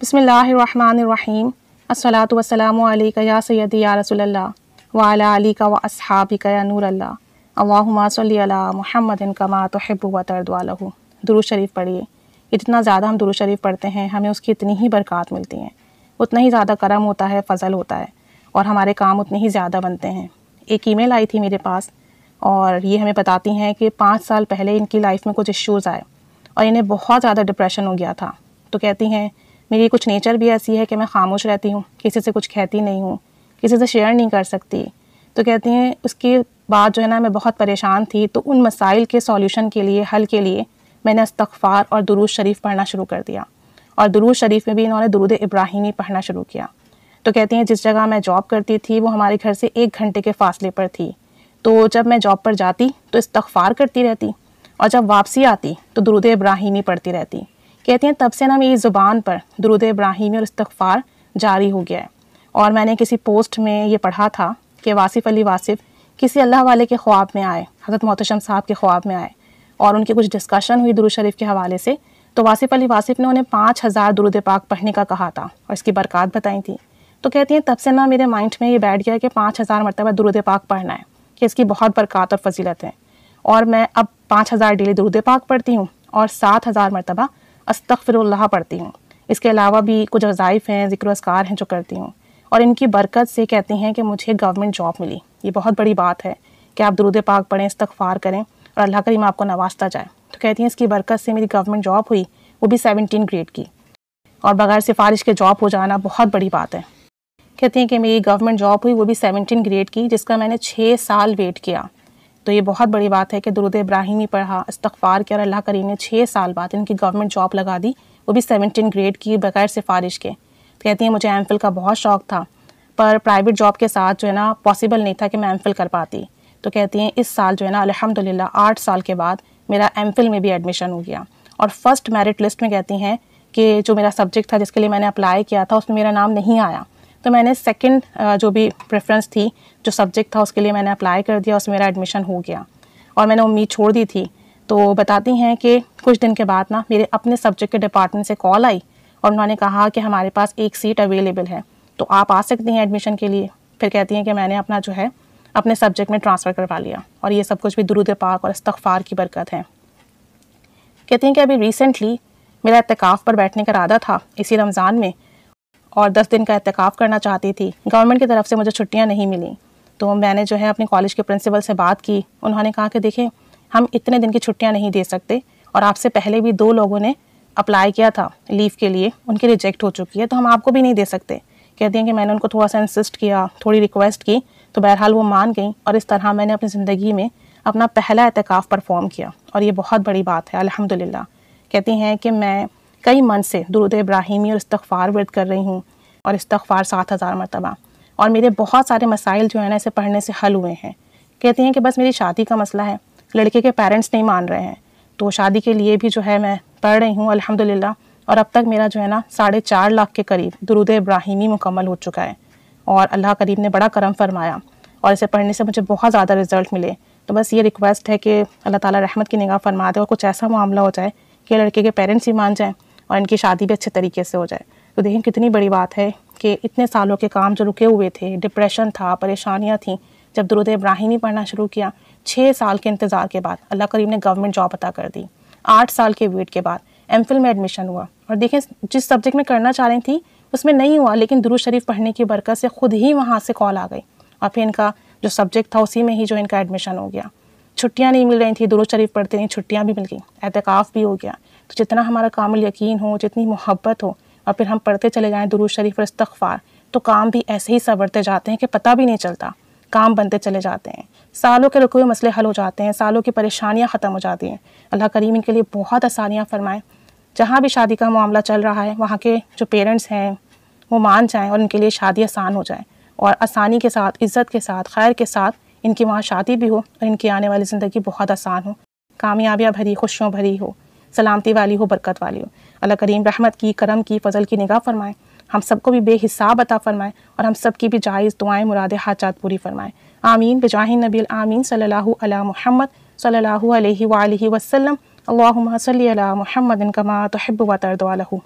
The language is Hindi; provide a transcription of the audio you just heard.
बिस्मिल्लाहिर्रहमानिर्रहीम। अस्सलातु वस्सलामु अलैका या सय्यदी या रसूलल्लाह व अला आलिका व अस्हाबिका या नूरल्लाह। अल्लाहुम्मा सल्ली अला मुहम्मदिन कमा तुहिब्बु व तर्दु लहू। दुरूद शरीफ पढ़िए। जितना ज़्यादा हम दुरूद शरीफ पढ़ते हैं हमें उसकी इतनी ही बरक़ात मिलती हैं, उतना ही ज़्यादा करम होता है, फ़ज़ल होता है और हमारे काम उतने ही ज़्यादा बनते हैं। एक ईमेल आई थी मेरे पास और ये हमें बताती हैं कि 5 साल पहले इनकी लाइफ में कुछ इश्यूज़ आए और इन्हें बहुत ज़्यादा डिप्रेशन हो गया था। तो कहती हैं मेरी कुछ नेचर भी ऐसी है कि मैं खामोश रहती हूँ, किसी से कुछ कहती नहीं हूँ, किसी से शेयर नहीं कर सकती। तो कहती हैं उसके बाद जो है ना मैं बहुत परेशान थी, तो उन मसाइल के सॉल्यूशन के लिए, हल के लिए मैंने इस्तग़फ़ार और दुरूद शरीफ पढ़ना शुरू कर दिया और दुरूद शरीफ में भी इन्होंने दुरूद इब्राहिमी पढ़ना शुरू किया। तो कहती हैं जिस जगह मैं जॉब करती थी वो हमारे घर से 1 घंटे के फ़ासले पर थी, तो जब मैं जॉब पर जाती तो इस्तग़फ़ार करती रहती और जब वापसी आती तो दुरूद इब्राहिमी पढ़ती रहती। कहती हैं तब से ना मेरी ज़ुबान पर दुरूद इब्राहिमी और इस्तग़फ़ार जारी हो गया है। और मैंने किसी पोस्ट में ये पढ़ा था कि वासिफ़ अली वासिफ़ किसी अल्लाह वाले के ख्वाब में आए, हज़रत मोहतशम साहब के ख्वाब में आए और उनकी कुछ डिस्कशन हुई दुरूद शरीफ के हवाले से। तो वासिफ़ अली वासिफ़ ने उन्हें 5000 दुरूद पाक पढ़ने का कहा था और इसकी बरक़ात बताई थी। तो कहती हैं तब से ना मेरे माइंड में ये बैठ गया कि 5000 मरतबा दुरूद पाक पढ़ना है, कि इसकी बहुत बरक़ात और फ़जीलत है। और मैं अब 5000 डेली दुरूद पाक पढ़ती हूँ और 7000 मरतबा अस्तग़फ़िरुल्लाह पढ़ती हूँ। इसके अलावा भी कुछ वज़ाइफ़ हैं, ज़िक्र अस्कार हैं जो करती हूँ और इनकी बरकत से कहती हैं कि मुझे गवर्नमेंट जॉब मिली। ये बहुत बड़ी बात है कि आप दुरूद पाक पढ़ें, इस्तग़फ़ार करें और अल्लाह करीम आपको नवाजता जाए। तो कहती हैं इसकी बरकत से मेरी गवर्नमेंट जॉब हुई, वो भी 17 ग्रेड की, और बग़ैर सिफारिश के जॉब हो जाना बहुत बड़ी बात है। कहती हैं कि मेरी गवर्नमेंट जॉब हुई वो भी 17 ग्रेड की, जिसका मैंने 6 साल वेट किया। तो ये बहुत बड़ी बात है कि दुरूद इब्राहिमी पढ़ा, इस्तग़फ़ार किया और अल्लाह करीम ने 6 साल बाद इनकी गवर्नमेंट जॉब लगा दी, वो भी 17 ग्रेड की, बग़ैर सिफारिश के। कहती हैं मुझे एमफ़िल का बहुत शौक़ था पर प्राइवेट जॉब के साथ जो है ना पॉसिबल नहीं था कि मैं एमफ़िल कर पाती। तो कहती हैं इस साल जो है ना अल्हम्दुलिल्लाह 8 साल के बाद मेरा एमफ़िल में भी एडमिशन हो गया और फर्स्ट मेरिट लिस्ट में कहती हैं कि जो मेरा सब्जेक्ट था जिसके लिए मैंने अप्लाई किया था उसमें मेरा नाम नहीं आया। तो मैंने सेकंड जो भी प्रेफरेंस थी, जो सब्जेक्ट था उसके लिए मैंने अप्लाई कर दिया, उसमें मेरा एडमिशन हो गया और मैंने उम्मीद छोड़ दी थी। तो बताती हैं कि कुछ दिन के बाद ना मेरे अपने सब्जेक्ट के डिपार्टमेंट से कॉल आई और उन्होंने कहा कि हमारे पास एक सीट अवेलेबल है, तो आप आ सकती हैं एडमिशन के लिए। फिर कहती हैं कि मैंने अपना जो है अपने सब्जेक्ट में ट्रांसफ़र करवा लिया और ये सब कुछ भी दुरूद पाक और इस्तग़फ़ार की बरकत है। कहती हैं कि अभी रिसेंटली मेरा इत्तिकाफ़ पर बैठने का इरादा था इसी रमज़ान में और 10 दिन का इत्तिकाफ़ करना चाहती थी। गवर्नमेंट की तरफ से मुझे छुट्टियां नहीं मिली, तो मैंने जो है अपने कॉलेज के प्रिंसिपल से बात की। उन्होंने कहा कि देखें हम इतने दिन की छुट्टियां नहीं दे सकते और आपसे पहले भी 2 लोगों ने अप्लाई किया था लीव के लिए, उनकी रिजेक्ट हो चुकी है, तो हम आपको भी नहीं दे सकते। कहती हैं कि मैंने उनको थोड़ा सा इंसिस्ट किया, थोड़ी रिक्वेस्ट की, तो बहरहाल वो मान गई और इस तरह मैंने अपनी ज़िंदगी में अपना पहला इत्तिकाफ़ परफॉर्म किया और ये बहुत बड़ी बात है अल्हम्दुलिल्लाह। कहती हैं कि मैं कई मंथ से दुरूद इब्राहिमी और इस्तग़फ़ार वर्द कर रही हूँ और इस्तग़फ़ार 7000 मरतबा, और मेरे बहुत सारे मसाइल जो है ना इसे पढ़ने से हल हुए हैं। कहती हैं कि बस मेरी शादी का मसला है, लड़के के पेरेंट्स नहीं मान रहे हैं, तो शादी के लिए भी जो है मैं पढ़ रही हूँ अल्हम्दुलिल्लाह। और अब तक मेरा जो है ना 4.5 लाख के करीब दुरूद इब्राहिमी मुकम्मल हो चुका है और अल्लाह करीम ने बड़ा करम फरमाया और इसे पढ़ने से मुझे बहुत ज़्यादा रिज़ल्ट मिले। तो बस ये रिक्वेस्ट है कि अल्लाह ताला रहमत की निगाह फरमा दे और कुछ ऐसा मामला हो जाए कि लड़के के पेरेंट्स ही मान जाएँ और इनकी शादी भी अच्छे तरीके से हो जाए। तो देखें कितनी बड़ी बात है कि इतने सालों के काम जो रुके हुए थे, डिप्रेशन था, परेशानियां थीं, जब दुरूद इब्राहिमी पढ़ना शुरू किया 6 साल के इंतज़ार के बाद अल्लाह करीम ने गवर्नमेंट जॉब अता कर दी। 8 साल के वेट के बाद एमफ़िल में एडमिशन हुआ और देखें जिस सब्जेक्ट में करना चाह रही थी उसमें नहीं हुआ, लेकिन दुरूद शरीफ पढ़ने की बरकत से खुद ही वहाँ से कॉल आ गई और फिर इनका जो सब्जेक्ट था उसी में ही जो इनका एडमिशन हो गया। छुट्टियाँ नहीं मिल रही थी, दुरूद शरीफ पढ़ते नहीं, छुट्टियाँ भी मिल गई, एहतिकाफ़ भी हो गया। तो जितना हमारा कामिल यकीन हो, जितनी मोहब्बत हो और फिर हम पढ़ते चले जाएँ दुरूद शरीफ और इस्तग़फ़ार, तो काम भी ऐसे ही संवरते जाते हैं कि पता भी नहीं चलता, काम बनते चले जाते हैं, सालों के रुके हुए मसले हल हो जाते हैं, सालों की परेशानियां ख़त्म हो जाती हैं। अल्लाह करीम इनके लिए बहुत आसानियाँ फरमाएँ। जहाँ भी शादी का मामला चल रहा है वहाँ के जो पेरेंट्स हैं वो मान जाएँ और इनके लिए शादी आसान हो जाए और आसानी के साथ, इज़्ज़त के साथ, खैर के साथ इनकी वहाँ शादी भी हो और इनकी आने वाली ज़िंदगी बहुत आसान हो, कामयाबियाँ भरी, खुशियों भरी हो, सलामती वाली हो, बरकत वाली हो। अल्लाह करीम रहमत की, करम की, फ़ज़ल की निगाह फरमाएँ, हम सबको भी बेहिसाब अता फरमाएँ और हम सब की भी जायज़ दुआएँ, मुरादें, हाजात पूरी फरमाएँ। आमीन बिजाहि नबील आमीन सल्लल्लाहु अला मुहम्मद सल्लल्लाहु अलैहि व आलिहि वसल्लम। अल्लाहुम्मा सल्ली अला मुहम्मदिन कमा तुहिब्बु व तर्दु लहू।